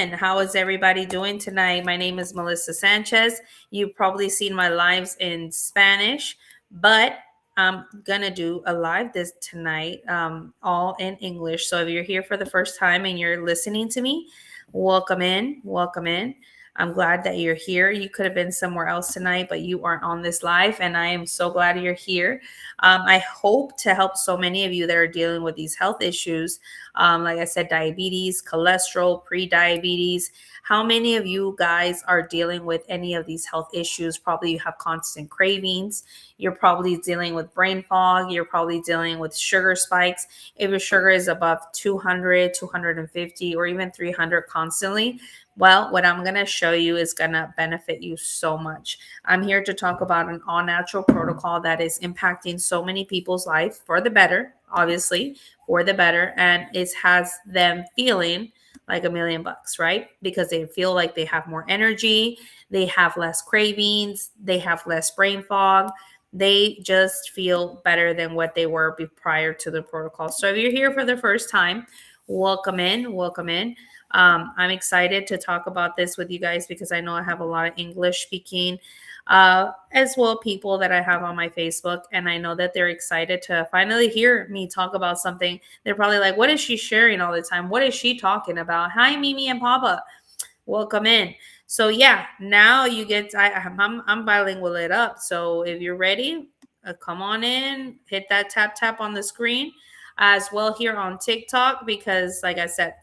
everyone. How is everybody doing tonight? My name is Melissa Sanchez. You've probably seen my lives in Spanish, but I'm gonna do a live this tonight, all in English. So if you're here for the first time and you're listening to me, welcome in, welcome in. I'm glad that you're here. You could have been somewhere else tonight, but you aren't on this live, and I am so glad you're here. I hope to help so many of you that are dealing with these health issues. Like I said, diabetes, cholesterol, pre-diabetes. How many of you guys are dealing with any of these health issues? Probably you have constant cravings. You're probably dealing with brain fog. You're probably dealing with sugar spikes. If your sugar is above 200, 250, or even 300 constantly, well, what I'm going to show you is going to benefit you so much. I'm here to talk about an all-natural protocol that is impacting so many people's life for the better, obviously, for the better, and it has them feeling like $1,000,000, right? Because they feel like they have more energy, they have less cravings, they have less brain fog. They just feel better than what they were prior to the protocol. So if you're here for the first time, welcome in, welcome in. I'm excited to talk about this with you guys because I know I have a lot of English speaking as well people that I have on my Facebook, and I know that they're excited to finally hear me talk about something. They're probably like, what is she sharing all the time? What is she talking about? Hi, Mimi and Papa. Welcome in. So yeah, now you get I'm bilingual it up. So if you're ready, come on in, hit that tap on the screen as well here on TikTok, because like I said,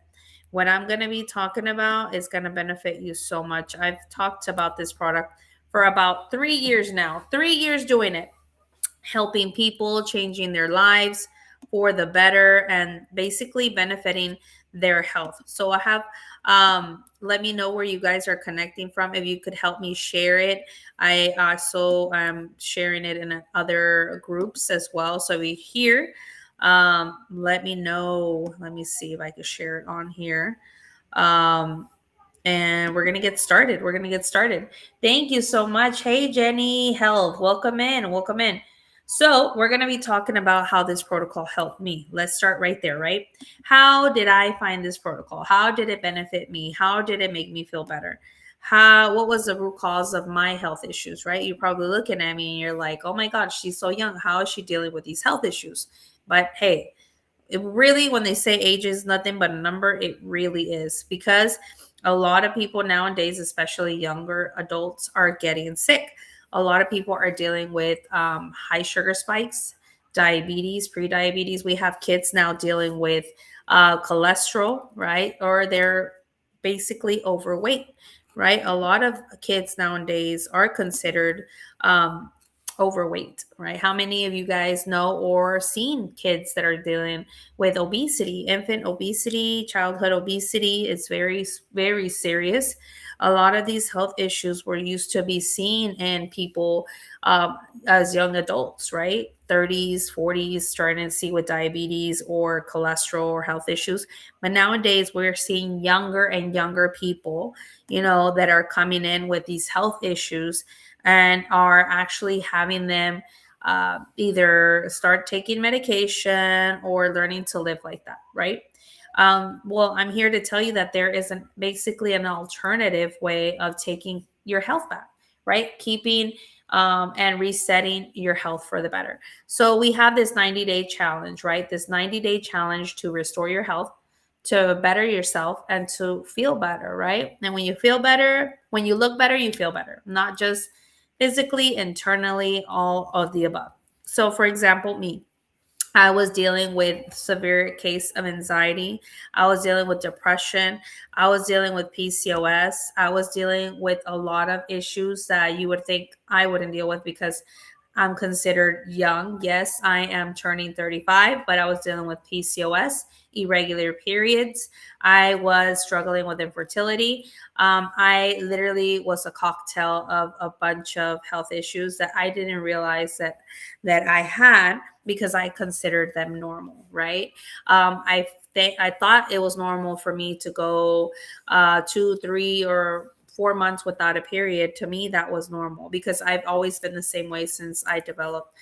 what I'm going to be talking about is going to benefit you so much. I've talked about this product for about 3 years now, 3 years doing it, helping people, changing their lives for the better, and basically benefiting their health. So I have, let me know where you guys are connecting from. If you could help me share it. I also am sharing it in other groups as well. So we here, let me know. Let me see if I can share it on here. Um, and we're going to get started. We're going to get started. Thank you so much. Hey, Jenny Health. Welcome in. Welcome in. So we're going to be talking about how this protocol helped me. Let's start right there, right? How did I find this protocol? How did it benefit me? How did it make me feel better? What was the root cause of my health issues, right? You're probably looking at me and you're like, oh my God, she's so young. How is she dealing with these health issues? But hey, it really, when they say age is nothing but a number, it really is, because a lot of people nowadays, especially younger adults, are getting sick. A lot of people are dealing with high sugar spikes, diabetes, pre-diabetes. We have kids now dealing with cholesterol, right? Or they're basically overweight, right? A lot of kids nowadays are considered overweight, right? How many of you guys know or seen kids that are dealing with obesity, infant obesity, childhood obesity? It's very, very serious. A lot of these health issues were used to be seen in people as young adults, right? 30s, 40s, starting to see with diabetes or cholesterol or health issues. But nowadays, we're seeing younger and younger people, that are coming in with these health issues and are actually having them either start taking medication or learning to live like that, right? Well, I'm here to tell you that there is basically an alternative way of taking your health back, right? Keeping and resetting your health for the better. So we have this 90-day challenge, right? This 90-day challenge to restore your health, to better yourself, and to feel better, right? And when you feel better, when you look better, you feel better, not just physically, internally, all of the above. So, for example, me, I was dealing with severe case of anxiety. I was dealing with depression. I was dealing with PCOS. I was dealing with a lot of issues that you would think I wouldn't deal with because I'm considered young. Yes, I am turning 35, but I was dealing with PCOS, irregular periods. I was struggling with infertility. I literally was a cocktail of a bunch of health issues that I didn't realize that I had, because I considered them normal, right? I thought it was normal for me to go 2, 3, or 4 months without a period, to me, that was normal because I've always been the same way since I developed,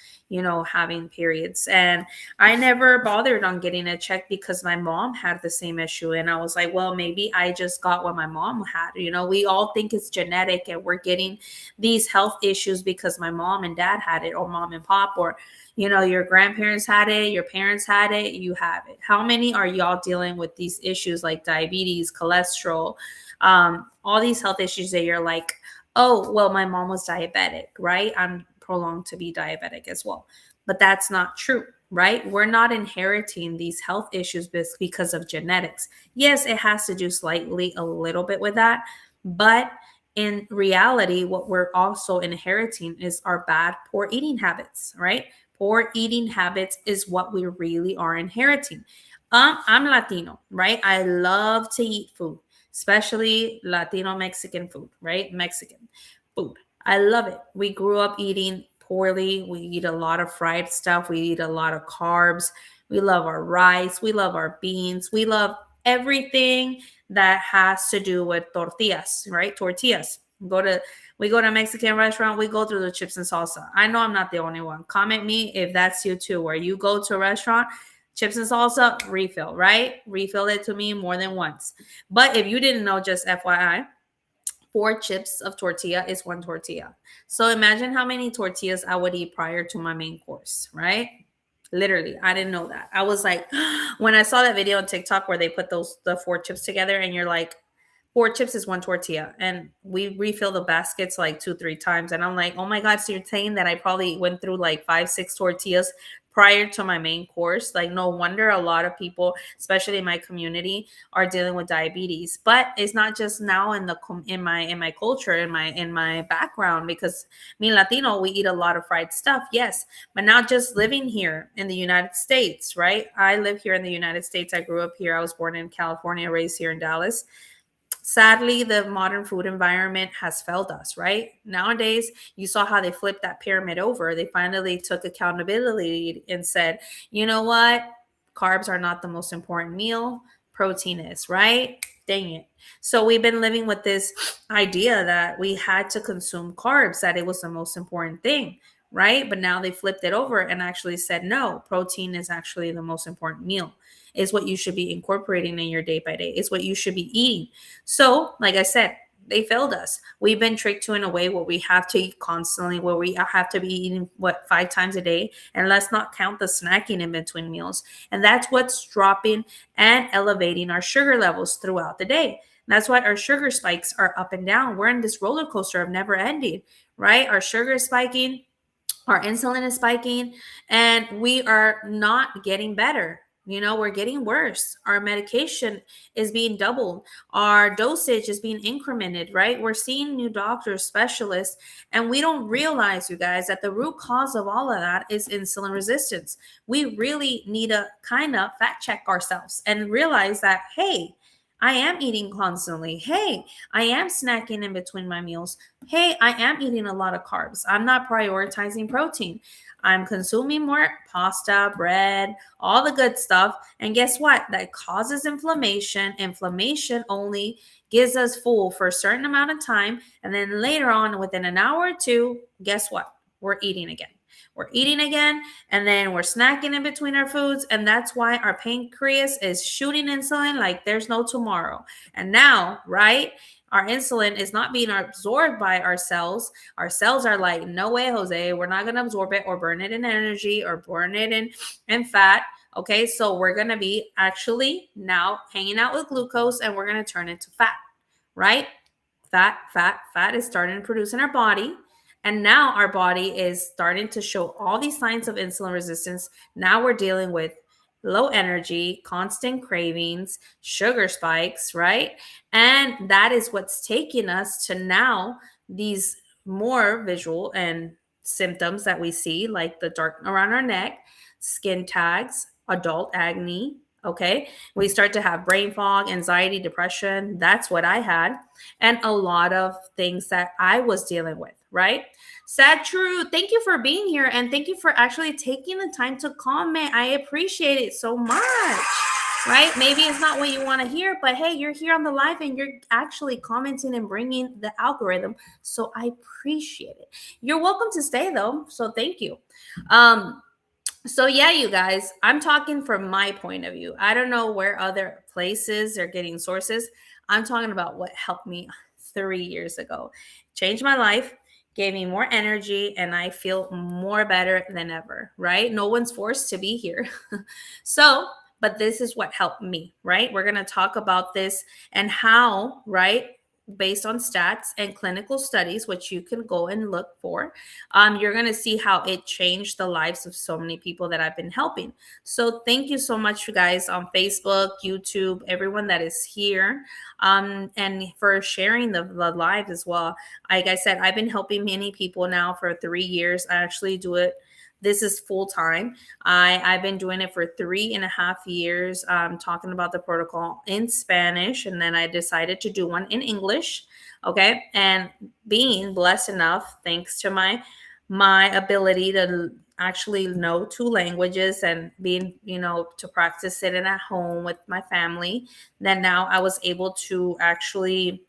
having periods. And I never bothered on getting a check because my mom had the same issue. And I was like, well, maybe I just got what my mom had. We all think it's genetic and we're getting these health issues because my mom and dad had it, or mom and pop, or your grandparents had it, your parents had it, you have it. How many are y'all dealing with these issues like diabetes, cholesterol, all these health issues that you're like, oh, well, my mom was diabetic, right? I'm prolonged to be diabetic as well. But that's not true, right? We're not inheriting these health issues because of genetics. Yes, it has to do slightly a little bit with that, but in reality, what we're also inheriting is our bad, poor eating habits, right? Poor eating habits is what we really are inheriting. I'm Latino, right? I love to eat food, especially Latino Mexican food, right? Mexican food. I love it. We grew up eating poorly. We eat a lot of fried stuff. We eat a lot of carbs. We love our rice. We love our beans. We love everything that has to do with tortillas, right? Tortillas. We go to a Mexican restaurant, we go through the chips and salsa. I know I'm not the only one. Comment me if that's you too, where you go to a restaurant, chips and salsa, refill, right? Refill it to me more than once. But if you didn't know, just FYI, 4 chips of tortilla is 1 tortilla. So imagine how many tortillas I would eat prior to my main course, right? Literally, I didn't know that. I was like, when I saw that video on TikTok where they put the 4 chips together, and you're like, 4 chips is 1 tortilla, and we refill the baskets like 2-3 times, and I'm like, oh my god, so you're saying that I probably went through like 5-6 tortillas prior to my main course? Like, no wonder a lot of people, especially in my community, are dealing with diabetes. But it's not just now in my culture, in my background, because me Latino, we eat a lot of fried stuff, yes, but not just living here in the United States, right? I live here in the United States. I grew up here. I was born in California, raised here in Dallas. Sadly, the modern food environment has failed us, right? Nowadays, you saw how they flipped that pyramid over. They finally took accountability and said, you know what? Carbs are not the most important meal. Protein is, right? Dang it. So we've been living with this idea that we had to consume carbs, that it was the most important thing, right? But now they flipped it over and actually said, no, protein is actually the most important meal. Is what you should be incorporating in your day by day. It's what you should be eating. So, like I said, they failed us. We've been tricked to in a way where we have to eat constantly, where we have to be eating 5 times a day, and let's not count the snacking in between meals. And that's what's dropping and elevating our sugar levels throughout the day. That's why our sugar spikes are up and down. We're in this roller coaster of never ending, right? Our sugar is spiking, our insulin is spiking, and we are not getting better. We're getting worse. Our medication is being doubled. Our dosage is being incremented, right? We're seeing new doctors, specialists, and we don't realize, you guys, that the root cause of all of that is insulin resistance. We really need to kind of fact check ourselves and realize that, hey, I am eating constantly. Hey, I am snacking in between my meals. Hey, I am eating a lot of carbs. I'm not prioritizing protein. I'm consuming more pasta, bread, all the good stuff. And guess what? That causes inflammation. Inflammation only gives us full for a certain amount of time. And then later on, within an hour or two, guess what? We're eating again. We're eating again, and then we're snacking in between our foods. And that's why our pancreas is shooting insulin like there's no tomorrow. And now, right, our insulin is not being absorbed by our cells. Our cells are like, no way, Jose, we're not going to absorb it or burn it in energy or burn it in fat. Okay, so we're going to be actually now hanging out with glucose, and we're going to turn it to fat, right? Fat is starting to produce in our body. And now our body is starting to show all these signs of insulin resistance. Now we're dealing with low energy, constant cravings, sugar spikes, right? And that is what's taking us to now these more visual and symptoms that we see, like the dark around our neck, skin tags, adult acne. Okay. We start to have brain fog, anxiety, depression. That's what I had. And a lot of things that I was dealing with, right? Sad True, thank you for being here. And thank you for actually taking the time to comment. I appreciate it so much. right? Maybe it's not what you want to hear, but hey, you're here on the live and you're actually commenting and bringing the algorithm. So I appreciate it. You're welcome to stay though. So thank you. Um, so yeah, you guys, I'm talking from my point of view. I don't know where other places are getting sources. I'm talking about what helped me 3 years ago. Changed my life, gave me more energy, and I feel more better than ever, right? No one's forced to be here. So, but this is what helped me, right? We're going to talk about this and how, right? Based on stats and clinical studies, which you can go and look for, you're going to see how it changed the lives of so many people that I've been helping. So thank you so much, you guys, on Facebook, YouTube, everyone that is here, and for sharing the live as well. Like I said, I've been helping many people now for 3 years. I actually do it. This is full time. I've been doing it for 3.5 years, talking about the protocol in Spanish, and then I decided to do one in English. Okay, and being blessed enough, thanks to my ability to actually know two languages and being, to practice it in at home with my family, then now I was able to actually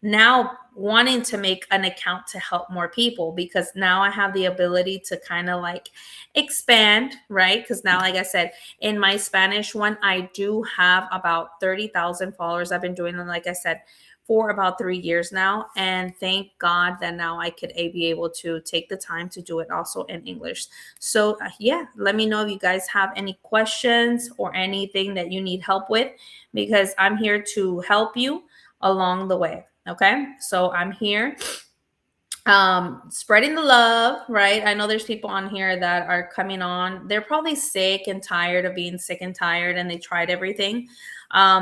now wanting to make an account to help more people, because now I have the ability to kind of like expand, right? Because now, like I said, in my Spanish one, I do have about 30,000 followers. I've been doing it, like I said, for about 3 years now. And thank God that now I could be able to take the time to do it also in English. So, yeah, let me know if you guys have any questions or anything that you need help with, because I'm here to help you along the way. Okay. So I'm here spreading the love, right? I know there's people on here that are coming on, they're probably sick and tired of being sick and tired, and they tried everything.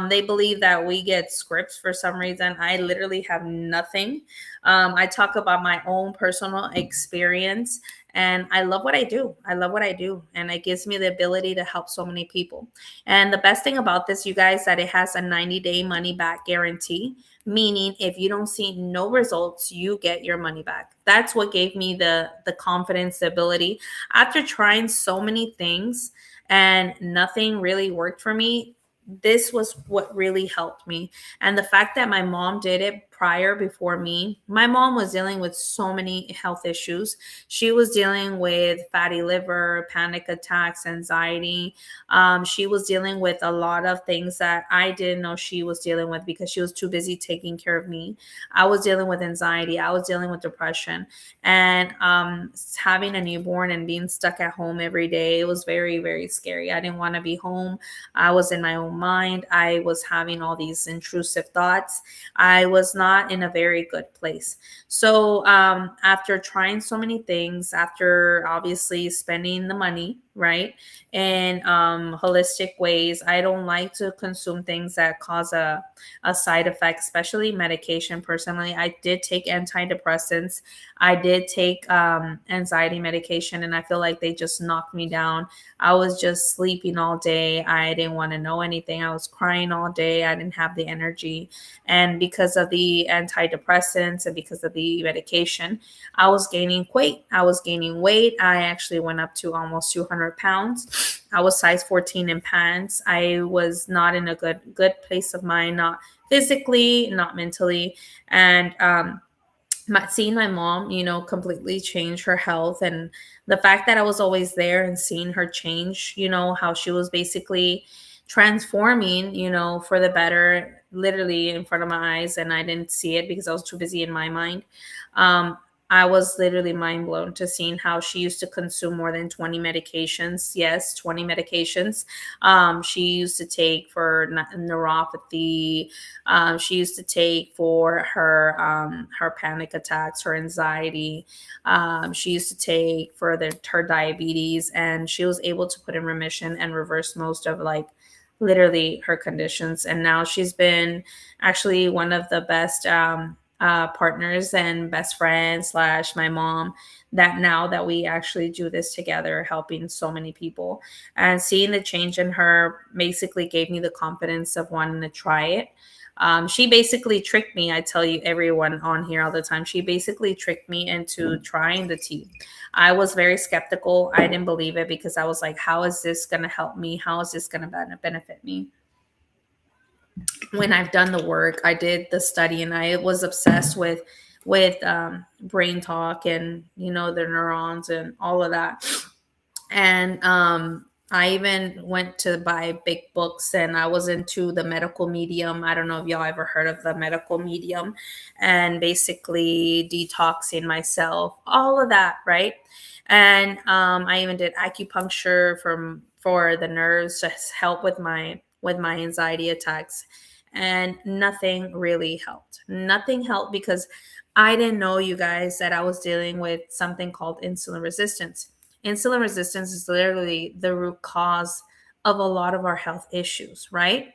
They believe that we get scripts for some reason. I literally have nothing. I talk about my own personal experience, and I love what I do. I love what I do, and it gives me the ability to help so many people. And the best thing about this, you guys, that it has a 90-day money back guarantee, meaning if you don't see no results, you get your money back. That's what gave me the confidence, the ability. After trying so many things and nothing really worked for me, this was what really helped me. And the fact that my mom did it prior, before me, my mom was dealing with so many health issues. She was dealing with fatty liver, panic attacks, anxiety. She was dealing with a lot of things that I didn't know she was dealing with because she was too busy taking care of me. I was dealing with anxiety. I was dealing with depression. And having a newborn and being stuck at home every day, it was very, very scary. I didn't want to be home. I was in my own mind. I was having all these intrusive thoughts. I was not in a very good place. So after trying so many things, after obviously spending the money, right, in holistic ways, I don't like to consume things that cause a side effect, especially medication. Personally, I did take antidepressants. I did take anxiety medication, and I feel like they just knocked me down. I was just sleeping all day. I didn't want to know anything. I was crying all day. I didn't have the energy. And because of the antidepressants and because of the medication, I was gaining weight. I was gaining weight. I actually went up to almost 200 pounds. I was size 14 in pants. I was not in a good place of mind, not physically, not mentally. And seeing my mom, completely change her health, and the fact that I was always there and seeing her change, how she was basically transforming, for the better, literally in front of my eyes, and I didn't see it because I was too busy in my mind. Um, I was literally mind blown to seeing how she used to consume more than 20 medications. Yes, 20 medications. She used to take for neuropathy. She used to take for her panic attacks, her anxiety. She used to take for her diabetes, and she was able to put in remission and reverse most of like literally her conditions. And now she's been actually one of the best partners and best friends slash my mom, that now that we actually do this together, helping so many people, and seeing the change in her basically gave me the confidence of wanting to try it. She basically tricked me. I tell you, everyone on here all the time, she basically tricked me into trying the tea. I was very skeptical. I didn't believe it because I was like, how is this going to help me? How is this going to benefit me? when I've done the work, I did the study, and I was obsessed with brain talk and the neurons and all of that. And I even went to buy big books, and I was into the medical medium. I don't know if y'all ever heard of the medical medium, and basically detoxing myself, all of that, right? And I even did acupuncture for the nerves to help with my anxiety attacks, and nothing really helped. Nothing helped because I didn't know, you guys, that I was dealing with something called insulin resistance. Insulin resistance is literally the root cause of a lot of our health issues, right?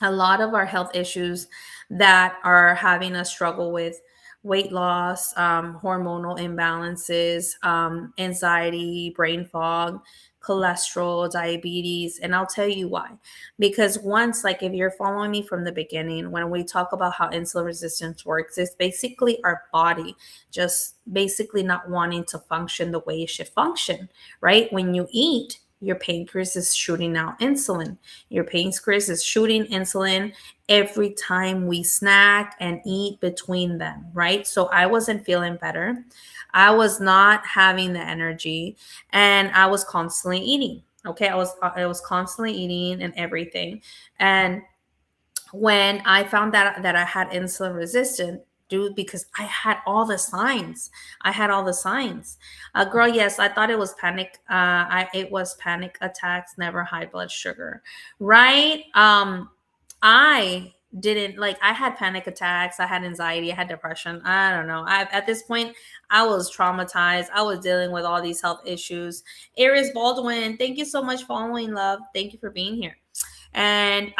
A lot of our health issues that are having us struggle with weight loss, hormonal imbalances, anxiety, brain fog, cholesterol, diabetes. And I'll tell you why. Because once, like, if you're following me from the beginning, when we talk about how insulin resistance works, it's basically our body just basically not wanting to function the way it should function, right? When you eat, your pancreas is shooting out insulin. Your pancreas is shooting insulin every time we snack and eat between them, right? So I wasn't feeling better. I was not having the energy, and I was constantly eating. Okay, I was constantly eating and everything. And when I found that I had insulin resistant, dude, because I had all the signs. I had all the signs. Girl, yes, I thought it was panic. It was panic attacks, never high blood sugar, right? I didn't like. I had panic attacks. I had anxiety. I had depression. I don't know. At this point, I was traumatized. I was dealing with all these health issues. Iris Baldwin, thank you so much for following, love. Thank you for being here. And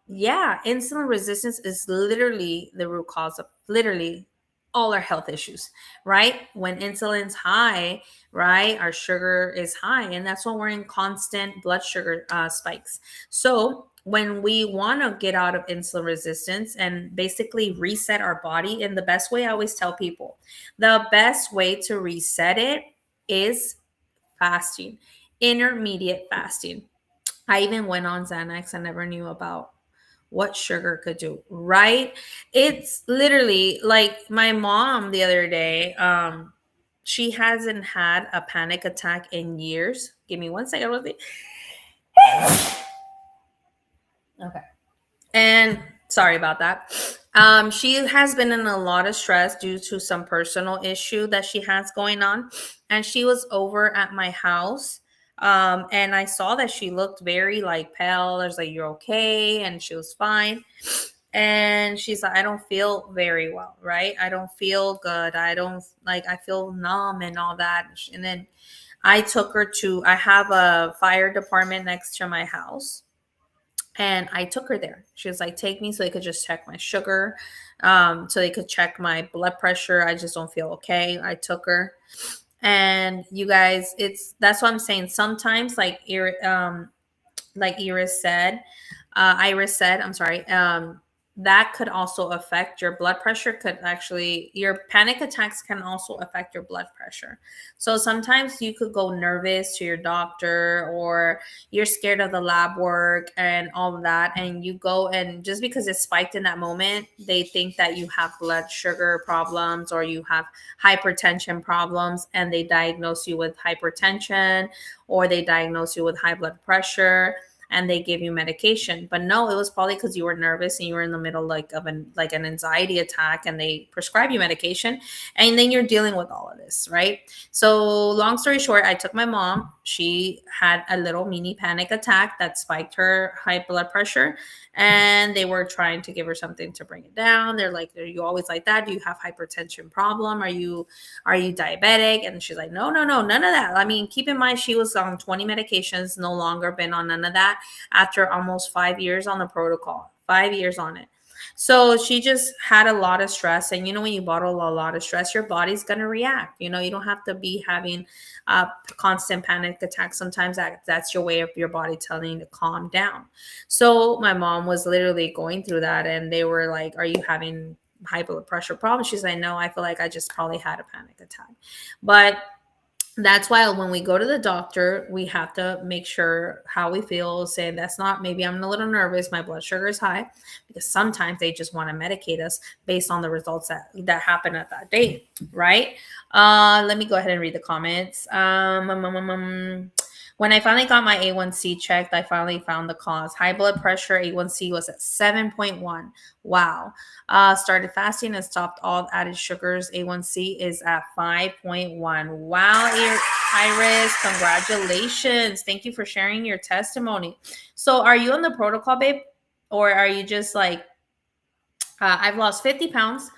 yeah, insulin resistance is literally the root cause of literally all our health issues, right? When insulin's high, right, our sugar is high, and that's when we're in constant blood sugar spikes. So when we want to get out of insulin resistance and basically reset our body, in the best way, I always tell people, the best way to reset it is fasting, intermediate fasting. I even went on Xanax. I never knew about what sugar could do, right? It's literally like my mom the other day. She hasn't had a panic attack in years. Give me one second, Rosie. Okay. And sorry about that. She has been in a lot of stress due to some personal issue that she has going on. And she was over at my house. And I saw that she looked very like pale. I was like, "You're okay?" And she was fine. And she's like, "I don't feel very well, right? I don't feel good. I don't like, I feel numb and all that." And then I have a fire department next to my house, and I took her there. She was like, "Take me so they could just check my sugar, so they could check my blood pressure. I just don't feel okay." I took her, and you guys, that's what I'm saying. Sometimes, like Iris said, I'm sorry, that could also affect your blood pressure. Could actually, your panic attacks can also affect your blood pressure. So sometimes you could go nervous to your doctor, or you're scared of the lab work and all of that. And you go, and just because it spiked in that moment, they think that you have blood sugar problems or you have hypertension problems, and they diagnose you with hypertension, or they diagnose you with high blood pressure, and they give you medication. But no, it was probably because you were nervous and you were in the middle of an anxiety attack, and they prescribe you medication, and then you're dealing with all of this, right? So long story short, I took my mom. She had a little mini panic attack that spiked her high blood pressure, and they were trying to give her something to bring it down. They're like, "Are you always like that? Do you have hypertension problem? Are you diabetic?" And she's like, "No, no, no, none of that." I mean, keep in mind, she was on 20 medications, no longer been on none of that after almost 5 years on the protocol, 5 years on it. So she just had a lot of stress. And when you bottle a lot of stress, your body's going to react. You don't have to be having constant panic attacks. Sometimes that's your way of your body telling you to calm down. So my mom was literally going through that, and they were like, "Are you having high blood pressure problems?" She's like, "No, I feel like I just probably had a panic attack." But That's why when we go to the doctor, we have to make sure how we feel, say that's not, maybe I'm a little nervous, my blood sugar is high, because sometimes they just want to medicate us based on the results that happen at that day, right? Let me go ahead and read the comments. When I finally got my A1C checked, I finally found the cause. High blood pressure, A1C was at 7.1. Wow. Started fasting and stopped all added sugars. A1C is at 5.1. Wow, Iris, congratulations. Thank you for sharing your testimony. So, are you on the protocol, babe? Or are you just like, I've lost 50 pounds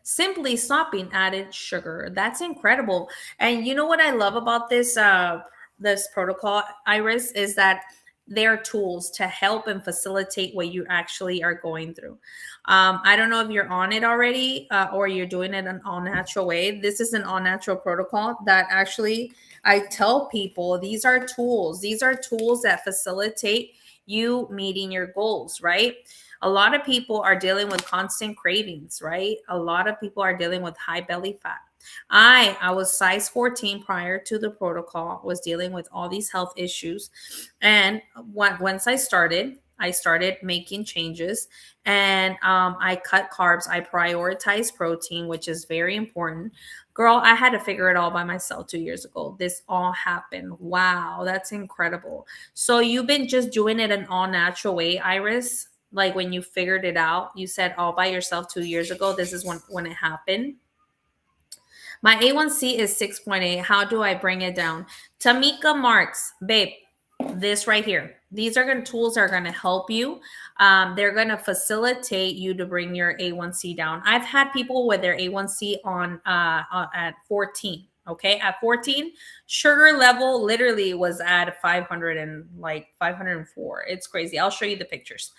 simply stopping added sugar? That's incredible. And you know what I love about this protocol, Iris, is that they're tools to help and facilitate what you actually are going through. I don't know if you're on it already, or you're doing it an all natural way. This is an all natural protocol that actually I tell people these are tools. These are tools that facilitate you meeting your goals, right? A lot of people are dealing with constant cravings, right? A lot of people are dealing with high belly fat. I was size 14 prior to the protocol, was dealing with all these health issues. And once I started making changes, and I cut carbs. I prioritize protein, which is very important. Girl, I had to figure it all by myself 2 years ago. This all happened. Wow, that's incredible. So you've been just doing it an all natural way, Iris? Like when you figured it out, you said all by yourself 2 years ago. This is when it happened. My A1C is 6.8. How do I bring it down? Tamika Marks, babe, this right here. These are going to tools are going to help you. They're going to facilitate you to bring your A1C down. I've had people with their A1C on at 14. Okay, at 14, sugar level literally was at 500 and like 504. It's crazy. I'll show you the pictures.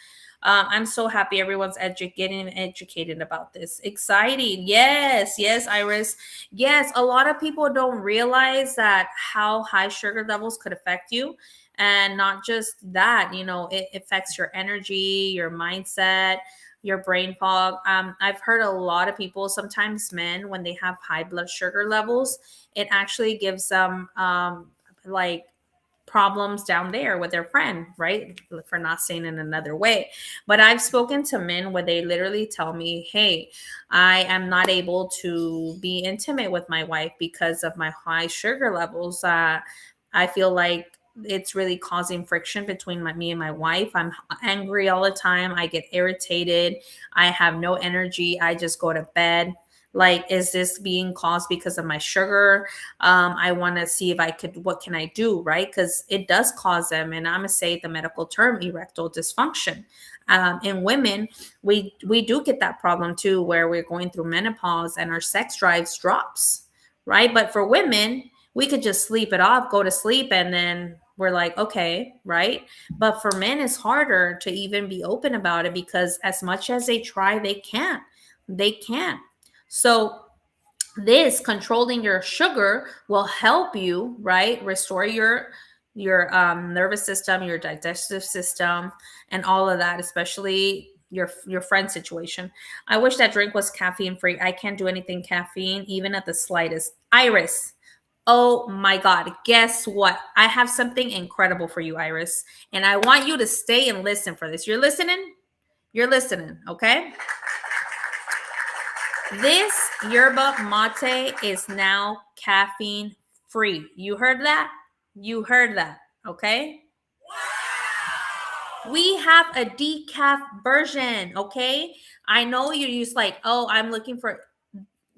I'm so happy everyone's getting educated about this. Exciting. Yes, yes, Iris. Yes, a lot of people don't realize that how high sugar levels could affect you. And not just that, it affects your energy, your mindset, your brain fog. I've heard a lot of people, sometimes men, when they have high blood sugar levels, it actually gives them like problems down there with their friend, right? For not saying in another way. But I've spoken to men where they literally tell me, hey, I am not able to be intimate with my wife because of my high sugar levels. I feel like it's really causing friction between me and my wife. I'm angry all the time. I get irritated. I have no energy. I just go to bed. Like, is this being caused because of my sugar? I want to see if what can I do, right? Because it does cause them, and I'm gonna say the medical term, erectile dysfunction. In women, we do get that problem too, where we're going through menopause and our sex drives drops, right? But for women, we could just sleep it off, go to sleep, and then we're like, okay, right? But for men, it's harder to even be open about it because as much as they try, they can't. They can't. So this controlling your sugar will help you, right, restore your nervous system, your digestive system, and all of that, especially your friend situation. I wish that drink was caffeine free. I can't do anything caffeine even at the slightest. Iris, oh my god, guess what? I have something incredible for you, Iris, and I want you to stay and listen for this. You're listening, okay? This yerba mate is now caffeine free. You heard that? You heard that. Okay. We have a decaf version. Okay. I know you're used like, oh, I'm looking for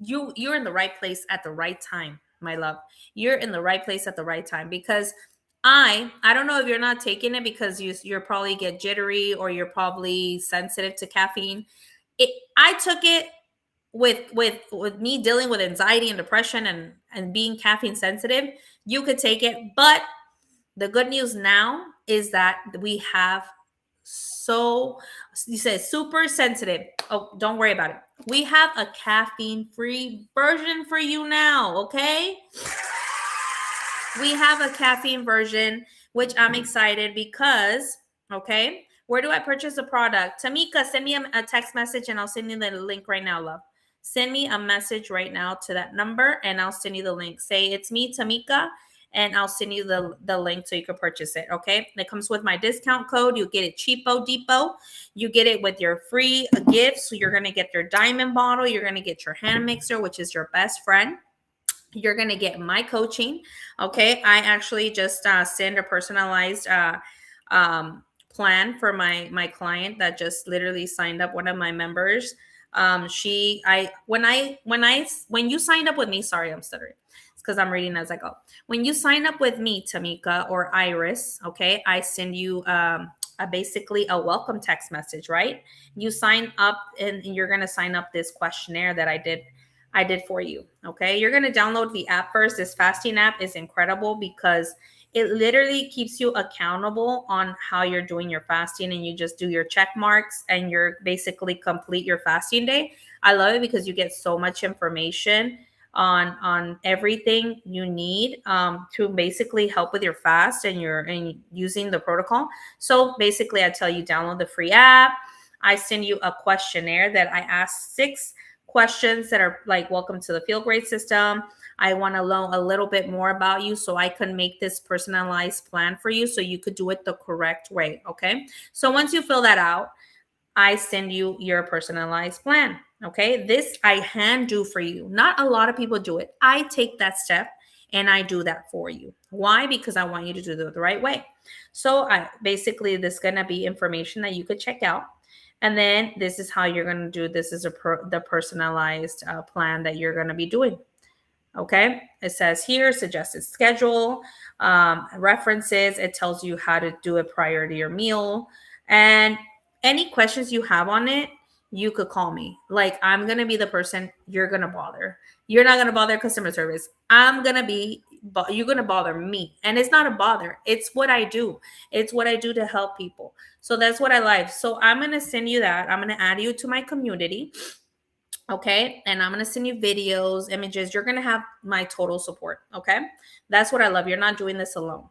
you. You're in the right place at the right time, my love. You're in the right place at the right time because I don't know if you're not taking it because you're probably get jittery or you're probably sensitive to caffeine. I took it with me dealing with anxiety and depression and being caffeine sensitive. You could take it, but the good news now is that we have, so you said super sensitive, oh, don't worry about it, we have a caffeine free version for you now. Okay, we have a caffeine version, which I'm excited because, okay, where do I purchase the product? Tamika, send me a text message and I'll send you the link right now, love. send me a message right now to that number and I'll send you the link. Say it's me, Tamika, and I'll send you the link so you can purchase it. Okay. It comes with my discount code. You get it cheapo depot. You get it with your free gifts. So you're going to get your diamond bottle. You're going to get your hand mixer, which is your best friend. You're going to get my coaching. Okay. I actually just send a personalized plan for my client that just literally signed up, one of my members. She I when you signed up with me, sorry, I'm stuttering. It's because I'm reading as I go. When you sign up with me, Tamika or Iris, okay, I send you basically a welcome text message, right? You sign up and you're going to sign up this questionnaire that I did for you. Okay. You're going to download the app first. This fasting app is incredible because it literally keeps you accountable on how you're doing your fasting, and you just do your check marks and you're basically complete your fasting day. I love it because you get so much information on everything you need to basically help with your fast and using the protocol. So basically I tell you, download the free app. I send you a questionnaire that I ask 6 questions that are like, welcome to the Feel Great system. I want to know a little bit more about you so I can make this personalized plan for you so you could do it the correct way. Okay. So once you fill that out, I send you your personalized plan. Okay. This I hand do for you. Not a lot of people do it. I take that step and I do that for you. Why? Because I want you to do it the right way. So I basically, this is going to be information that you could check out. And then this is how you're going to do. This is the personalized plan that you're going to be doing. Okay. It says here, suggested schedule, references. It tells you how to do it prior to your meal. And any questions you have on it, you could call me. Like, I'm going to be the person you're going to bother. You're not going to bother customer service. You're going to bother me. And it's not a bother. It's what I do. It's what I do to help people. So that's what I like. So I'm going to send you that. I'm going to add you to my community. Okay. And I'm going to send you videos, images. You're going to have my total support. Okay. That's what I love. You're not doing this alone.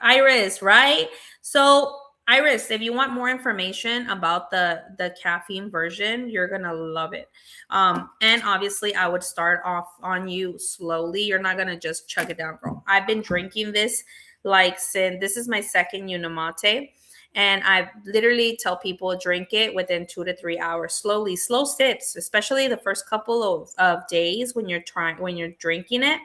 Iris, right? So Iris, if you want more information about the caffeine version, you're gonna love it. And obviously, I would start off on you slowly. You're not gonna just chug it down, girl. I've been drinking this like since this is my second Unimate. And I literally tell people drink it within 2 to 3 hours, slowly, slow sips, especially the first couple of days when you're drinking it,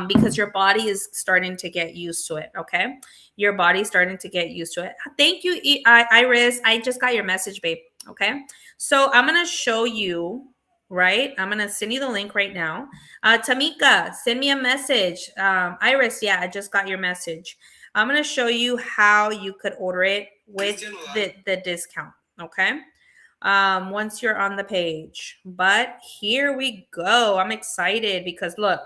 because your body is starting to get used to it. Okay, your body's starting to get used to it. Thank you, Iris. I just got your message, babe. Okay, so I'm gonna show you. Right, I'm gonna send you the link right now. Tamika, send me a message. Iris, yeah, I just got your message. I'm going to show you how you could order it with the discount. Okay. Once you're on the page, but here we go. I'm excited because look,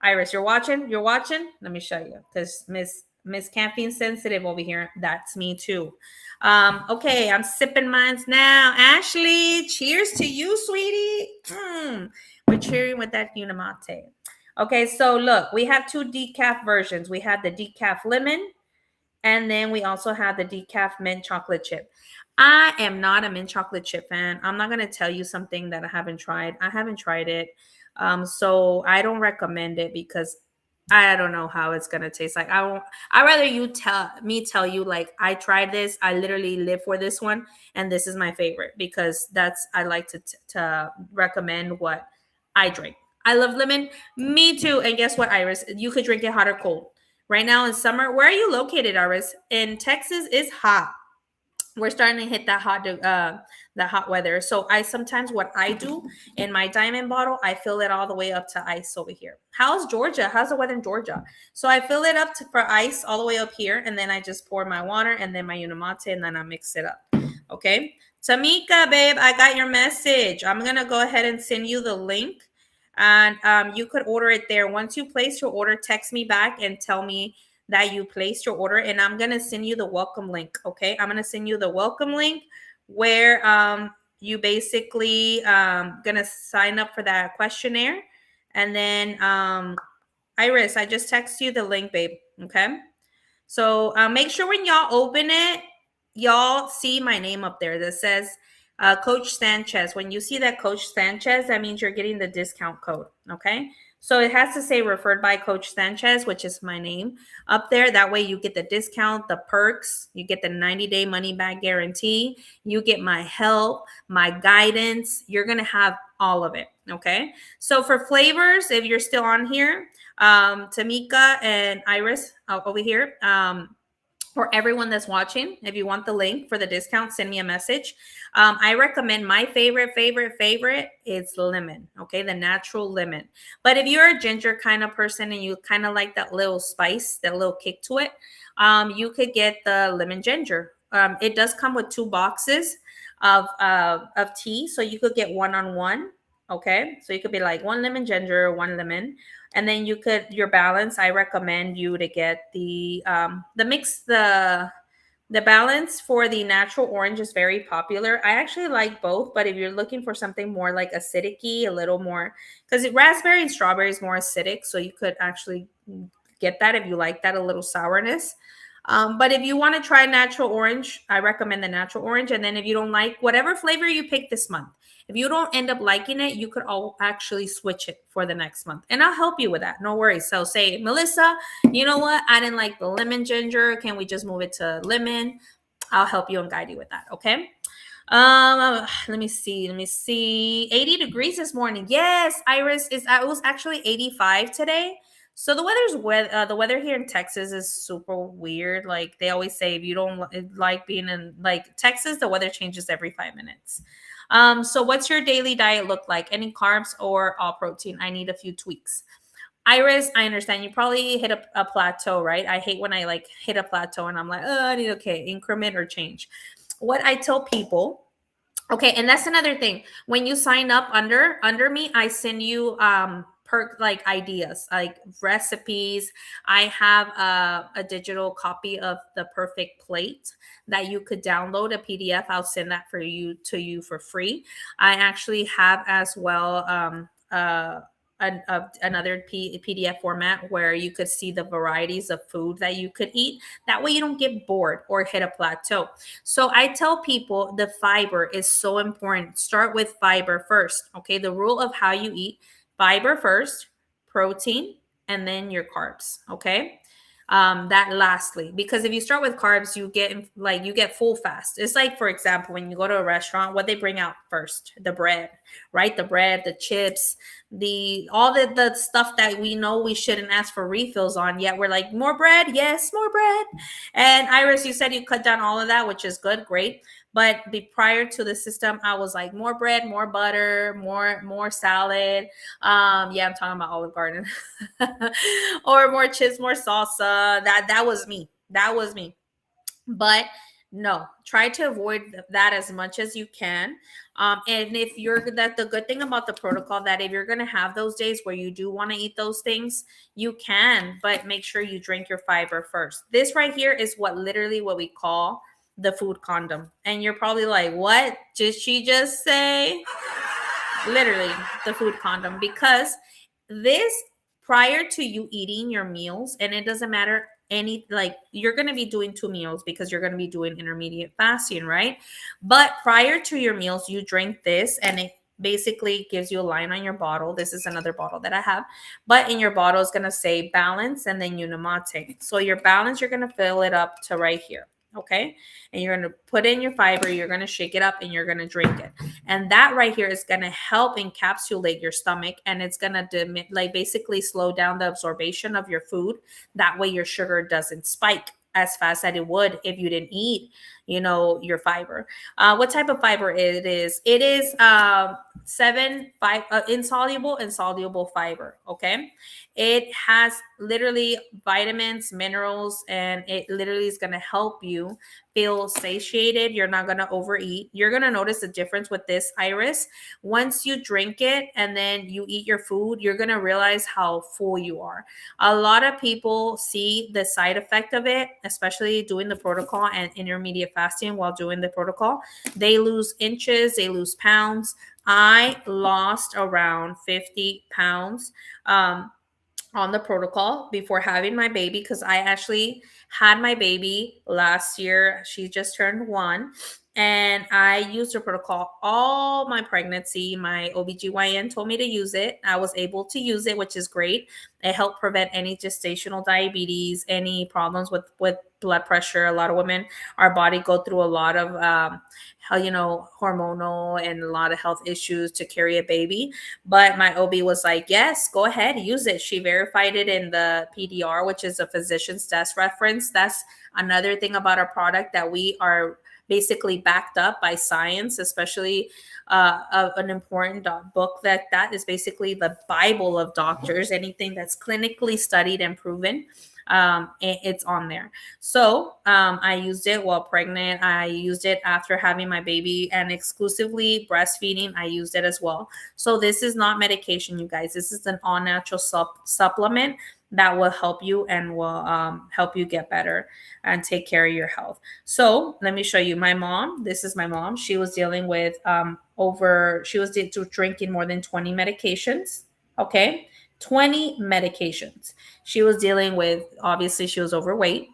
Iris, you're watching. Let me show you because Miss Caffeine Sensitive over here. That's me too. Okay, I'm sipping mines now. Ashley, cheers to you, sweetie. We're cheering with that Unimate. Okay, so look, we have 2 decaf versions. We have the decaf lemon, and then we also have the decaf mint chocolate chip. I am not a mint chocolate chip fan. I'm not going to tell you something that I haven't tried. I haven't tried it. So I don't recommend it because I don't know how it's going to taste like. I'd rather you tell you like, I tried this. I literally live for this one. And this is my favorite because I like to recommend what I drink. I love lemon. Me too. And guess what, Iris? You could drink it hot or cold. Right now in summer, where are you located, Iris? In Texas, it's hot. We're starting to hit that hot weather. So what I do in my diamond bottle, I fill it all the way up to ice over here. How's Georgia? How's the weather in Georgia? So I fill it up for ice all the way up here, and then I just pour my water and then my Unimate, and then I mix it up. Okay, Tamika, babe, I got your message. I'm gonna go ahead and send you the link, and you could order it there. Once you place your order, text me back and tell me that you placed your order, and I'm going to send you the welcome link. Okay. I'm going to send you the welcome link where you basically going to sign up for that questionnaire. And then Iris, I just text you the link, babe. Okay. So make sure when y'all open it, y'all see my name up there that says Coach Sanchez. When you see that Coach Sanchez, that means you're getting the discount code. Okay. So it has to say referred by Coach Sanchez, which is my name up there. That way you get the discount, the perks, you get the 90-day money back guarantee, you get my help, my guidance. You're going to have all of it. Okay. So for flavors, if you're still on here, Tamika and Iris over here, for everyone that's watching, if you want the link for the discount, send me a message. I recommend my favorite is lemon. Okay, the natural lemon. But if you're a ginger kind of person and you kind of like that little spice, that little kick to it, you could get the lemon ginger. It does come with 2 boxes of tea, so you could get one on one. Okay, so you could be like one lemon ginger, one lemon, and then you could your balance. I recommend you to get the mix. The balance for the natural orange is very popular. I actually like both, but if you're looking for something more like acidic-y, a little more, because raspberry and strawberry is more acidic, so you could actually get that if you like that, a little sourness. But if you want to try natural orange, I recommend the natural orange. And then if you don't like whatever flavor you pick this month, if you don't end up liking it, you could all actually switch it for the next month. And I'll help you with that. No worries. So say, Melissa, you know what? I didn't like the lemon ginger. Can we just move it to lemon? I'll help you and guide you with that. Okay. Let me see. 80 degrees this morning. Yes, Iris, it was actually 85 today. So the weather here in Texas is super weird. Like they always say, if you don't like being in like Texas, the weather changes every 5 minutes. So what's your daily diet look like? Any carbs or all protein? I need a few tweaks. Iris, I understand you probably hit a plateau, right? I hate when I like hit a plateau and I'm like, oh, I need increment or change. What I tell people, okay, and that's another thing. When you sign up under me, I send you perk like ideas, like recipes. I have a digital copy of the perfect plate that you could download a PDF. I'll send that for you to you for free. I actually have as well another PDF format where you could see the varieties of food that you could eat. That way you don't get bored or hit a plateau. So I tell people the fiber is so important. Start with fiber first. Okay. The rule of how you eat: fiber first, protein, and then your carbs. Okay. That lastly, because if you start with carbs, you get full fast. It's like, for example, when you go to a restaurant, what they bring out first: the bread, right? The bread, the chips, all the stuff that we know we shouldn't ask for refills on, yet we're like, more bread, yes, more bread. And Iris, you said you cut down all of that, which is good, great. But prior to the system, I was like, more bread, more butter, more salad. Yeah, I'm talking about Olive Garden. Or more chips, more salsa. That was me. That was me. But no, try to avoid that as much as you can. And if you're that the good thing about the protocol, that if you're going to have those days where you do want to eat those things, you can, but make sure you drink your fiber first. This right here is what we call the food condom. And you're probably like, what did she just say? Literally the food condom, because this, prior to you eating your meals, and it doesn't matter like you're going to be doing 2 meals because you're going to be doing intermediate fasting, right? But prior to your meals, you drink this, and it basically gives you a line on your bottle. This is another bottle that I have, but in your bottle is going to say balance and then unimate. So your balance, you're going to fill it up to right here. Okay. And you're going to put in your fiber, you're going to shake it up, and you're going to drink it. And that right here is going to help encapsulate your stomach, and it's going to like basically slow down the absorption of your food. That way your sugar doesn't spike as fast as it would if you didn't eat, your fiber. What type of fiber it is? It is 5 insoluble and soluble fiber. Okay. It has literally vitamins, minerals, and it literally is going to help you feel satiated. You're not going to overeat. You're going to notice the difference with this, Iris. Once you drink it and then you eat your food, you're going to realize how full you are. A lot of people see the side effect of it, especially doing the protocol and intermediate fasting while doing the protocol. They lose inches, they lose pounds. I lost around 50 pounds. on the protocol before having my baby, because I actually had my baby last year. She just turned 1. And I used the protocol all my pregnancy. My OBGYN told me to use it. I was able to use it, which is great. It helped prevent any gestational diabetes, any problems with blood pressure. A lot of women, our body go through a lot of hormonal and a lot of health issues to carry a baby. But my OB was like, yes, go ahead, use it. She verified it in the PDR, which is a physician's desk reference. That's another thing about our product, that we are basically backed up by science, especially an important book that is basically the Bible of doctors. Anything that's clinically studied and proven, it's on there. So I used it while pregnant. I used it after having my baby, and exclusively breastfeeding, I used it as well. So this is not medication, you guys. This is an all natural supplement that will help you and will help you get better and take care of your health. So let me show you my mom. This is my mom. She was dealing with drinking more than 20 medications. Okay. 20 medications. She was dealing with, obviously, she was overweight,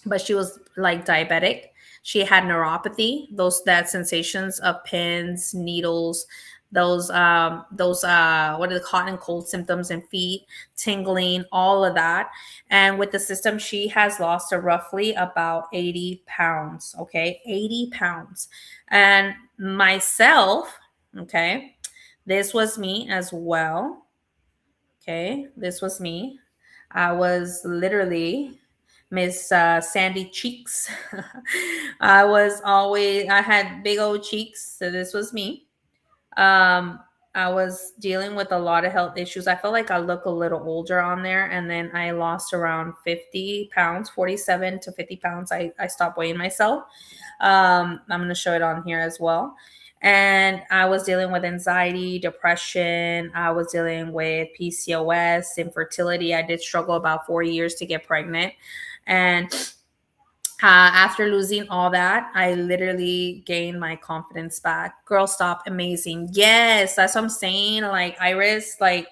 but she was like diabetic. She had neuropathy, those that sensations of pins, needles, those what are the hot and cold symptoms in feet, tingling, all of that. And with the system, she has lost roughly about 80 pounds. Okay, 80 pounds. And myself, okay, this was me as well. Okay, this was me. I was literally Miss Sandy Cheeks. I had big old cheeks. So this was me. Um, I was dealing with a lot of health issues. I felt like I look a little older on there. And then I lost around 50 pounds, 47 to 50 pounds. I stopped weighing myself. I'm going to show it on here as well. And I was dealing with anxiety, depression. I was dealing with PCOS, infertility. I did struggle about 4 years to get pregnant. And after losing all that, I literally gained my confidence back. Girl, stop. Amazing. Yes, that's what I'm saying. Like, Iris, like,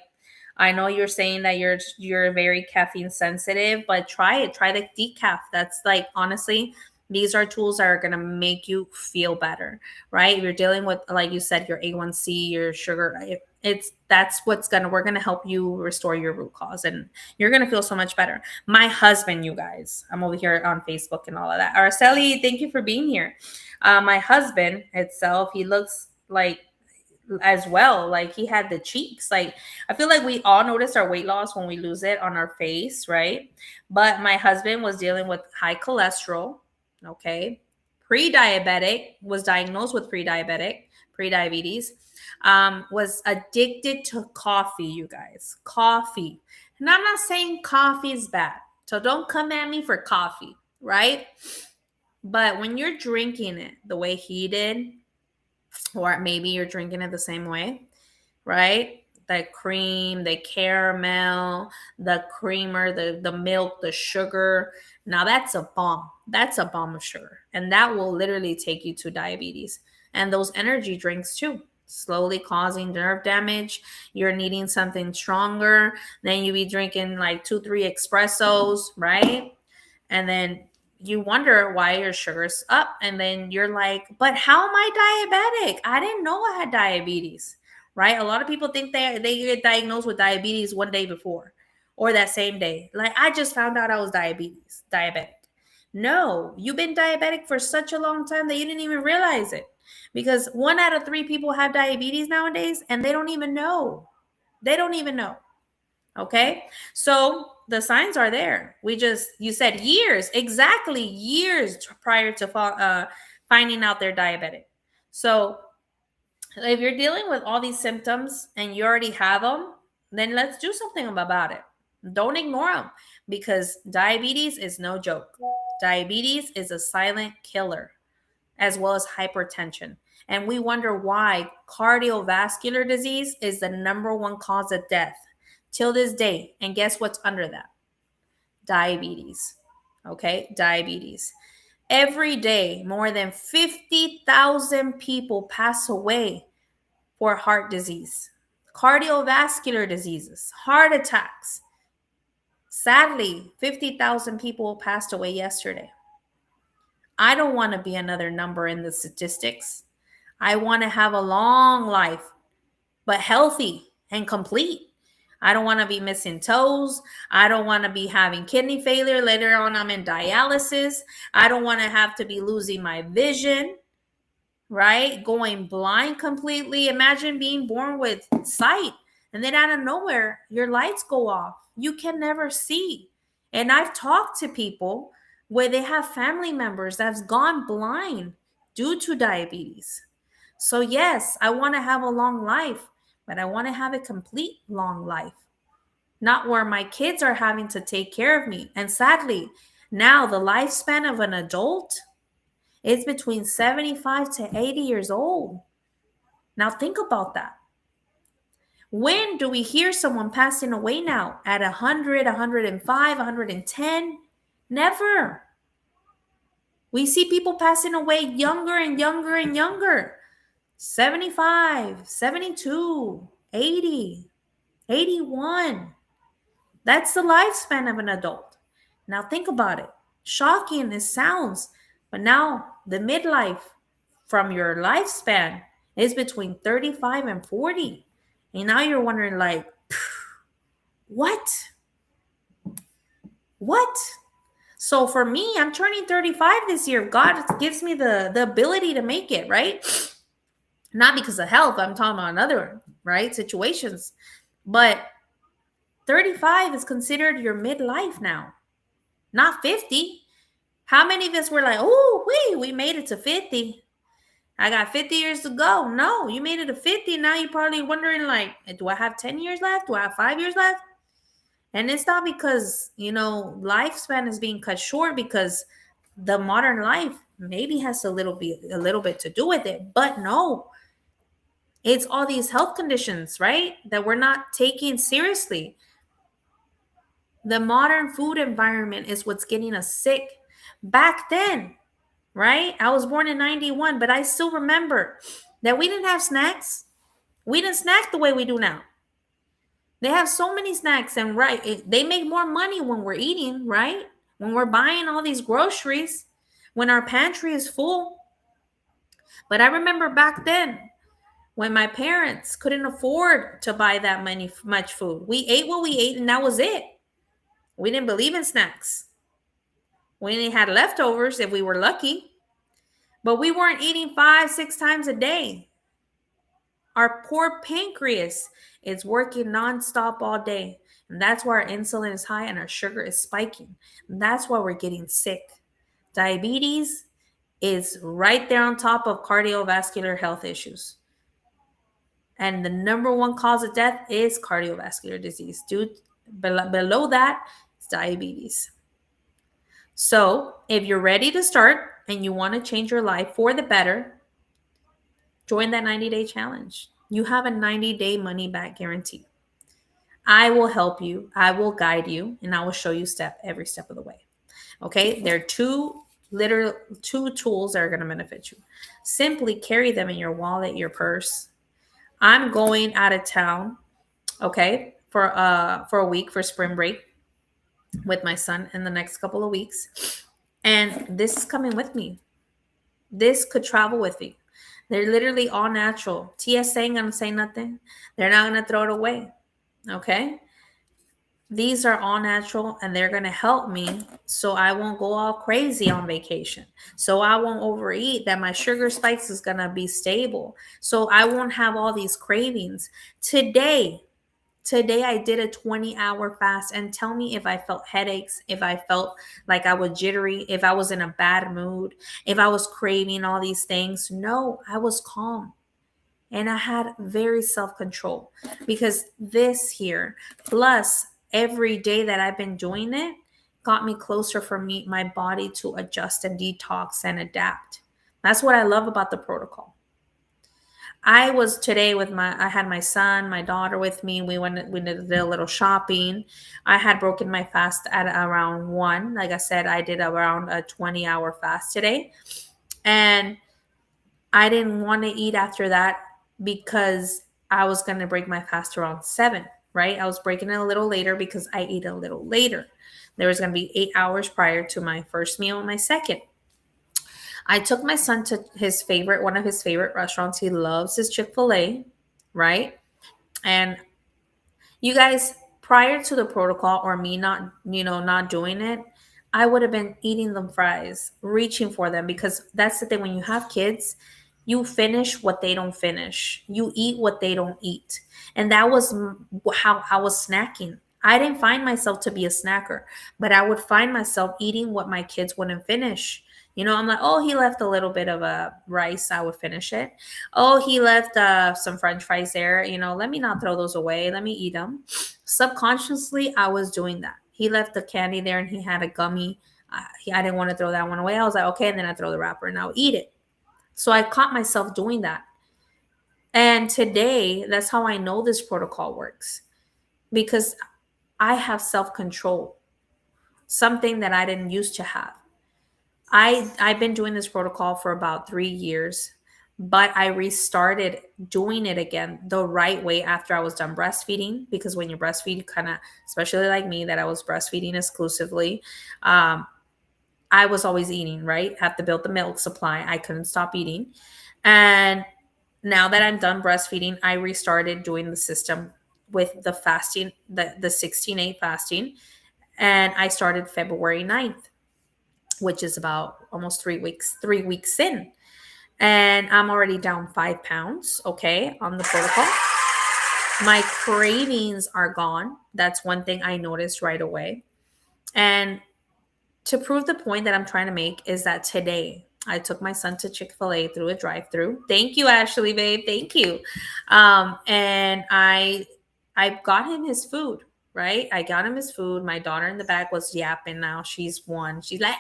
I know you're saying that you're very caffeine sensitive, but try it. Try the decaf. That's like, honestly, these are tools that are gonna make you feel better, right? If you're dealing with, like you said, your A1C, your sugar, we're gonna help you restore your root cause, and you're gonna feel so much better. My husband, you guys, I'm over here on Facebook and all of that. Araceli, thank you for being here. My husband itself, he looks like, as well, like he had the cheeks. Like, I feel like we all notice our weight loss when we lose it on our face, right? But my husband was dealing with high cholesterol. Okay, pre-diabetic, was diagnosed with pre-diabetes, was addicted to coffee, you guys. Coffee. And I'm not saying coffee is bad, so don't come at me for coffee, right? But when you're drinking it the way he did, or maybe you're drinking it the same way, right? The cream, the caramel, the creamer, the milk, the sugar. Now that's a bomb. That's a bomb of sugar. And that will literally take you to diabetes. And those energy drinks too, slowly causing nerve damage. You're needing something stronger. Then you be drinking like 2, 3 espressos, right? And then you wonder why your sugar's up. And then you're like, but how am I diabetic? I didn't know I had diabetes, right? A lot of people think they get diagnosed with diabetes one day before or that same day. Like, I just found out I was diabetic. No, you've been diabetic for such a long time that you didn't even realize it, because 1 out of 3 people have diabetes nowadays and they don't even know. They don't even know. Okay. So the signs are there. You said years, exactly years prior to finding out they're diabetic. So if you're dealing with all these symptoms and you already have them, then let's do something about it. Don't ignore them, because diabetes is no joke. Diabetes is a silent killer, as well as hypertension. And we wonder why cardiovascular disease is the #1 cause of death till this day. And guess what's under that? Diabetes. Okay, diabetes. Every day, more than 50,000 people pass away for heart disease, cardiovascular diseases, heart attacks. Sadly, 50,000 people passed away yesterday. I don't want to be another number in the statistics. I want to have a long life, but healthy and complete. I don't want to be missing toes. I don't want to be having kidney failure. Later on, I'm in dialysis. I don't want to have to be losing my vision, right? Going blind completely. Imagine being born with sight and then out of nowhere, your lights go off. You can never see. And I've talked to people where they have family members that's gone blind due to diabetes. So, yes, I want to have a long life, but I want to have a complete long life, not where my kids are having to take care of me. And sadly, now the lifespan of an adult is between 75 to 80 years old. Now, think about that. When do we hear someone passing away now at 100, 105, 110? Never. We see people passing away younger and younger and younger. 75, 72, 80, 81. That's the lifespan of an adult. Now think about it. Shocking it sounds, but now the midlife from your lifespan is between 35 and 40. And now you're wondering like, what? What? So for me, I'm turning 35 this year. God gives me the ability to make it, right? Not because of health. I'm talking about another, right, situations. But 35 is considered your midlife now, not 50. How many of us were like, oh, we made it to 50. I got 50 years to go. No, you made it to 50. Now you're probably wondering, like, do I have 10 years left? Do I have 5 years left? And it's not because, lifespan is being cut short because the modern life maybe has a little bit to do with it. But no, it's all these health conditions, right, that we're not taking seriously. The modern food environment is what's getting us sick. Back then, right? I was born in 91, but I still remember that we didn't have snacks. We didn't snack the way we do now. They have so many snacks, and they make more money when we're eating, right? When we're buying all these groceries, when our pantry is full. But I remember back then when my parents couldn't afford to buy that much food. We ate what we ate, and that was it. We didn't believe in snacks. We only had leftovers if we were lucky. But we weren't eating 5, 6 times a day. Our poor pancreas is working nonstop all day. And that's why our insulin is high and our sugar is spiking. And that's why we're getting sick. Diabetes is right there on top of cardiovascular health issues. And the number one cause of death is cardiovascular disease. Below that is diabetes. So if you're ready to start and you want to change your life for the better, join that 90-day challenge. You have a 90-day money-back guarantee. I will help you. I will guide you, and I will show you every step of the way. Okay? There are two tools that are going to benefit you. Simply carry them in your wallet, your purse. I'm going out of town, okay, for a week for spring break with my son in the next couple of weeks. And this is coming with me. This could travel with me. They're literally all natural. TSA ain't going to say nothing. They're not going to throw it away. Okay? These are all natural, and they're going to help me so I won't go all crazy on vacation. So I won't overeat, that my sugar spikes is going to be stable. So I won't have all these cravings. Today I did a 20-hour fast, and tell me if I felt headaches, if I felt like I was jittery, if I was in a bad mood, if I was craving all these things. No, I was calm. And I had very self-control because this here, plus every day that I've been doing it, got me closer for my body to adjust and detox and adapt. That's what I love about the protocol. I was today I had my son, my daughter with me. We did a little shopping. I had broken my fast at around 1. Like I said, I did around a 20-hour fast today. And I didn't want to eat after that because I was going to break my fast around 7. right? I was breaking it a little later because I ate a little later. There was going to be 8 hours prior to my first meal and my second. I took my son to one of his favorite restaurants. He loves his Chick-fil-A, right? And you guys, prior to the protocol or me not doing it, I would have been eating them fries, reaching for them, because that's the thing. When you have kids, you finish what they don't finish. You eat what they don't eat. And that was how I was snacking. I didn't find myself to be a snacker, but I would find myself eating what my kids wouldn't finish. I'm like, oh, he left a little bit of a rice. I would finish it. Oh, he left some French fries there. Let me not throw those away. Let me eat them. Subconsciously, I was doing that. He left the candy there and he had a gummy. I didn't want to throw that one away. I was like, okay. And then I throw the wrapper and I'll eat it. So I caught myself doing that. And today, that's how I know this protocol works, because I have self control, something that I didn't used to have. I've been doing this protocol for about 3 years, but I restarted doing it again the right way after I was done breastfeeding. Because when you breastfeed, you kind of, especially like me, that I was breastfeeding exclusively, I was always eating, right? Have to build the milk supply. I couldn't stop eating. And now that I'm done breastfeeding, I restarted doing the system with the fasting, the 16-8 fasting. And I started February 9th, which is about almost 3 weeks in. And I'm already down 5 pounds, okay, on the protocol. My cravings are gone. That's one thing I noticed right away. And to prove the point that I'm trying to make is that today I took my son to Chick-fil-A through a drive-through. Thank you, Ashley, babe. Thank you. And I got him his food, right? I got him his food. My daughter in the back was yapping now. She's one. She's like,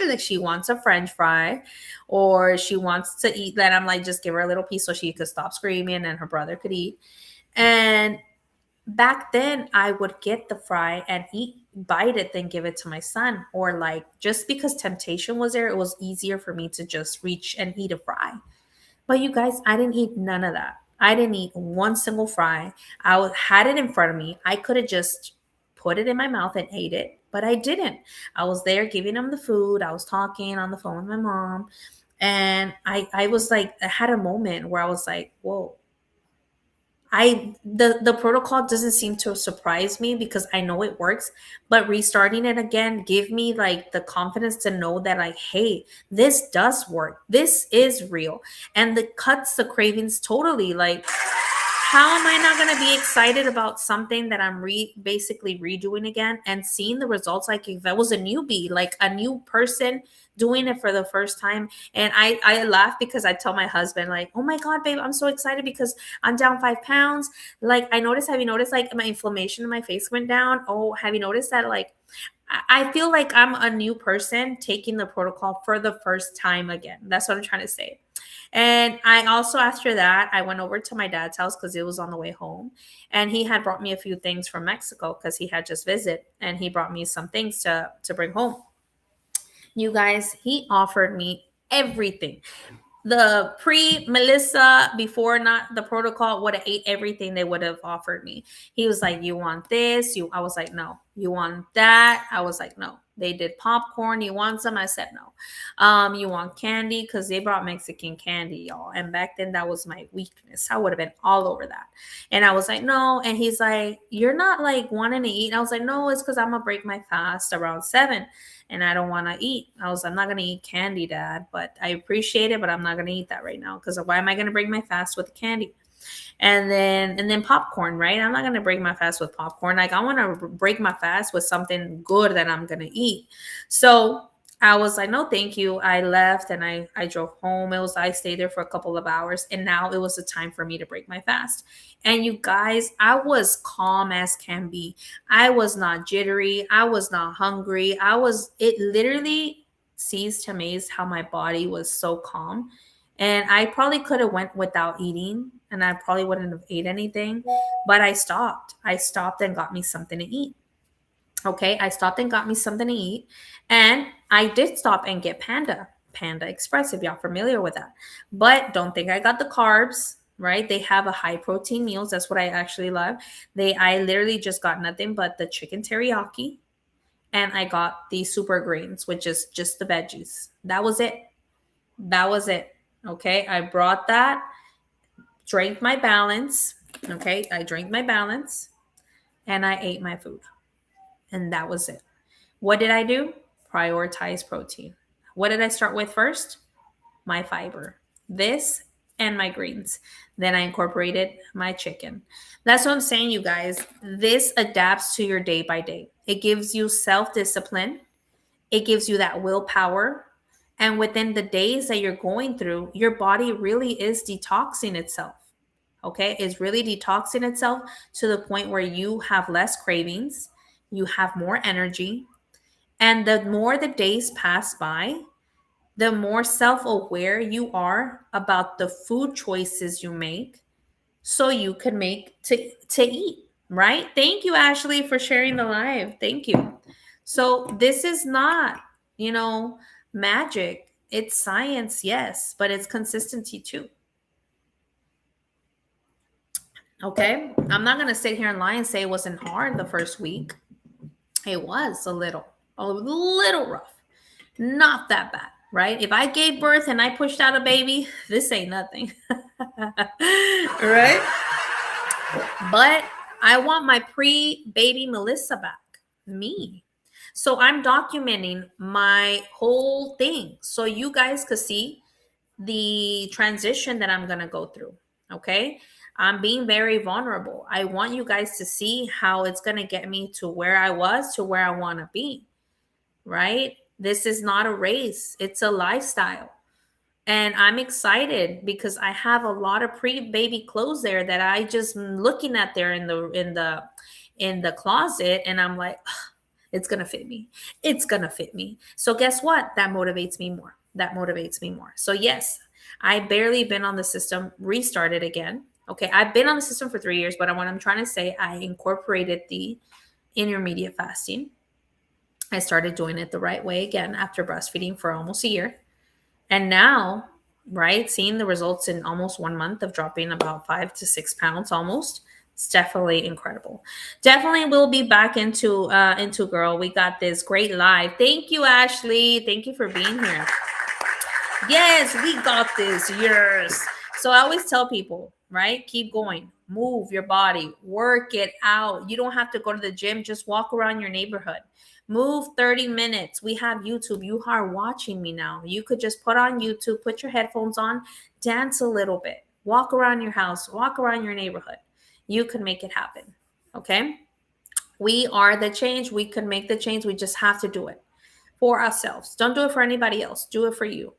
like she wants a French fry, or she wants to eat that. I'm like, just give her a little piece so she could stop screaming and her brother could eat. And back then I would get the fry and bite it, then give it to my son. Or like, just because temptation was there, it was easier for me to just reach and eat a fry. But you guys, I didn't eat none of that. I didn't eat one single fry. Had it in front of me. I could have just put it in my mouth and ate it, but I didn't. I was there giving him the food. I was talking on the phone with my mom. And I was like, I had a moment where I was like, whoa. The protocol doesn't seem to surprise me because I know it works, but restarting it again give me like the confidence to know that, like, hey, this does work. This is real. And it cuts the cravings totally. Like, how am I not going to be excited about something that I'm basically redoing again and seeing the results? Like if I was a newbie, like a new person doing it for the first time. And I laugh because I tell my husband, like, oh my God, babe, I'm so excited because I'm down 5 pounds. Like, have you noticed like my inflammation in my face went down? Oh, have you noticed that? Like, I feel like I'm a new person taking the protocol for the first time again. That's what I'm trying to say. And I also, after that, I went over to my dad's house because it was on the way home. And he had brought me a few things from Mexico because he had just visited. And he brought me some things to bring home. You guys, he offered me everything. The pre-Melissa, before not the protocol, would have ate everything they would have offered me. He was like, you want this? I was like, no. You want that? I was like, no. They did popcorn. You want some? I said no. You want candy? Because they brought Mexican candy, y'all. And back then that was my weakness. I would have been all over that. And I was like, no. And he's like, you're not like wanting to eat. And I was like, no, it's because I'm gonna break my fast around 7 and I don't want to eat. I'm not going to eat candy, Dad, but I appreciate it, but I'm not going to eat that right now because why am I going to break my fast with candy? And then popcorn, right? I'm not going to break my fast with popcorn. Like, I want to break my fast with something good that I'm going to eat. So I was like, no, thank you. I left and I drove home. I stayed there for a couple of hours, and now it was the time for me to break my fast. And you guys, I was calm as can be. I was not jittery. I was not hungry. It literally seized to amaze how my body was so calm. And I probably could have went without eating and I probably wouldn't have ate anything, but I stopped. I stopped and got me something to eat. Okay, I stopped and got me something to eat. And I did stop and get Panda Express, if y'all familiar with that. But don't think I got the carbs. right? They have a high protein meals. That's what I actually love. I literally just got nothing but the chicken teriyaki, and I got the super greens, which is just the veggies. That was it. That was it. Okay. I brought that, drank my balance. Okay. I drank my balance and I ate my food. And that was it. What did I do? Prioritize protein. What did I start with first? My fiber. This and my greens. Then I incorporated my chicken. That's what I'm saying, you guys. This adapts to your day by day. It gives you self discipline, it gives you that willpower. And within the days that you're going through, your body really is detoxing itself. Okay. It's really detoxing itself to the point where you have less cravings, you have more energy. And the more the days pass by, the more self aware you are about the food choices you make so you can make to eat, right? Thank you, Ashley, for sharing the live. Thank you. So this is not, you know, magic. It's science, yes, but it's consistency too. Okay. I'm not gonna sit here and lie and say it wasn't hard the first week. It was a little rough. Not that bad, right? If I gave birth and I pushed out a baby, this ain't nothing. Right? But I want my pre-baby Melissa back. Me. So I'm documenting my whole thing so you guys could see the transition that I'm going to go through. Okay? I'm being very vulnerable. I want you guys to see how it's going to get me to where I was to where I want to be, right? This is not a race, it's a lifestyle. And I'm excited because I have a lot of pre-baby clothes there that I just looking at there in the closet, and I'm like, it's gonna fit me. It's gonna fit me. So guess what? That motivates me more. That motivates me more. So yes, I barely been on the system, restarted again. Okay, I've been on the system for 3 years, but what I'm trying to say, I incorporated the intermediate fasting. I started doing it the right way again after breastfeeding for almost a year. And now, right, seeing the results in almost 1 month of dropping about 5 to 6 pounds almost, it's definitely incredible. Definitely we'll be back into girl. We got this great live. Thank you, Ashley. Thank you for being here. Yes, we got this. Yes. So I always tell people, right? Keep going. Move your body. Work it out. You don't have to go to the gym. Just walk around your neighborhood. Move 30 minutes. We have YouTube. You are watching me now. You could just put on YouTube, put your headphones on, dance a little bit, walk around your house, walk around your neighborhood. You can make it happen. Okay? We are the change. We can make the change. We just have to do it for ourselves. Don't do it for anybody else. Do it for you.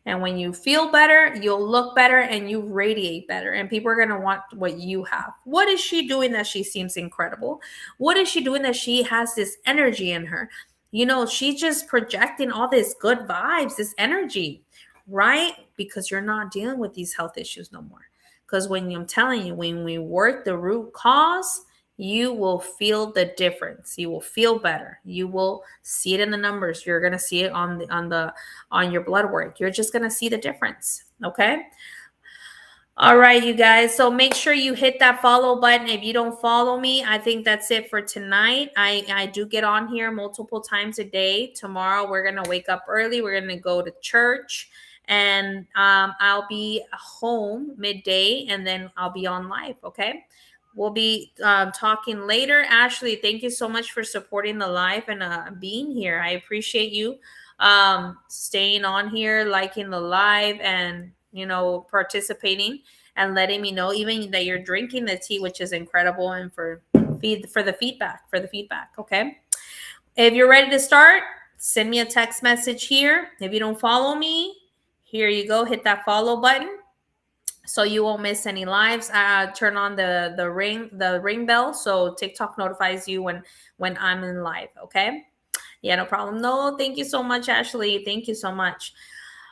And when you feel better, you'll look better and you radiate better. And people are going to want what you have. What is she doing that she seems incredible? What is she doing that she has this energy in her? You know, she's just projecting all this good vibes, this energy, right? Because you're not dealing with these health issues no more. Because I'm telling you, when we work the root cause, you will feel the difference. You will feel better. You will see it in the numbers. You're going to see it on your blood work. You're just going to see the difference. Okay? All right, you guys. So make sure you hit that follow button. If you don't follow me, I think that's it for tonight. I do get on here multiple times a day. Tomorrow we're going to wake up early. We're going to go to church, and I'll be home midday, and then I'll be on live. Okay? We'll be talking later. Ashley, thank you so much for supporting the live and being here. I appreciate you staying on here, liking the live, and participating and letting me know even that you're drinking the tea, which is incredible, and for the feedback. Okay, if you're ready to start, send me a text message here. If you don't follow me, here you go. Hit that follow button so you won't miss any lives. Turn on the ring bell so TikTok notifies you when I'm in live. Okay. Yeah, no problem. No, thank you so much, Ashley. Thank you so much.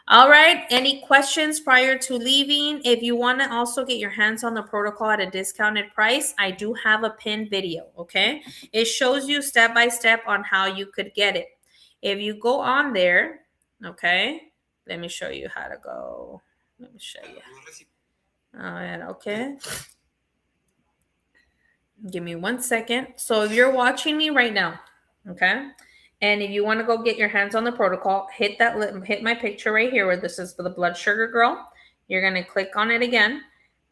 All right. Any questions prior to leaving? If you want to also get your hands on the protocol at a discounted price, I do have a pinned video. Okay. It shows you step by step on how you could get it. If you go on there, okay, let me show you how to go. Let me show you. All right, okay. Give me 1 second. So if you're watching me right now, okay, and if you want to go get your hands on the protocol, hit hit my picture right here where this is for the blood sugar girl. You're gonna click on it again,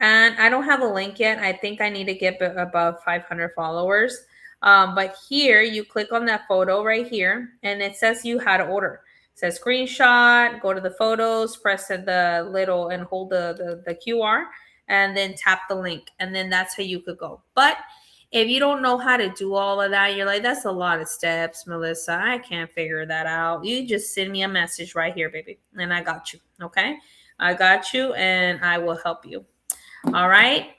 and I don't have a link yet. I think I need to get above 500 followers. But here you click on that photo right here, and it says you how to order. It says screenshot. Go to the photos, press the little and hold the QR, and then tap the link, and then that's how you could go. But if you don't know how to do all of that, you're like, that's a lot of steps, Melissa. I can't figure that out. You just send me a message right here, baby, and I got you. Okay. I got you and I will help you. All right.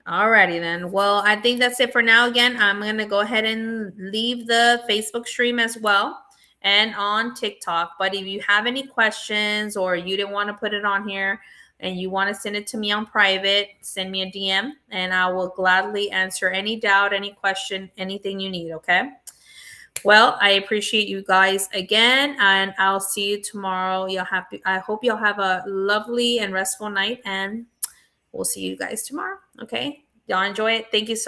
Alrighty then. Well, I think that's it for now. Again, I'm gonna go ahead and leave the Facebook stream as well and on TikTok. But if you have any questions or you didn't want to put it on here and you want to send it to me on private, send me a DM and I will gladly answer any doubt, any question, anything you need. Okay. Well, I appreciate you guys again, and I'll see you tomorrow. I hope you'll have a lovely and restful night, and we'll see you guys tomorrow. Okay. Y'all enjoy it. Thank you so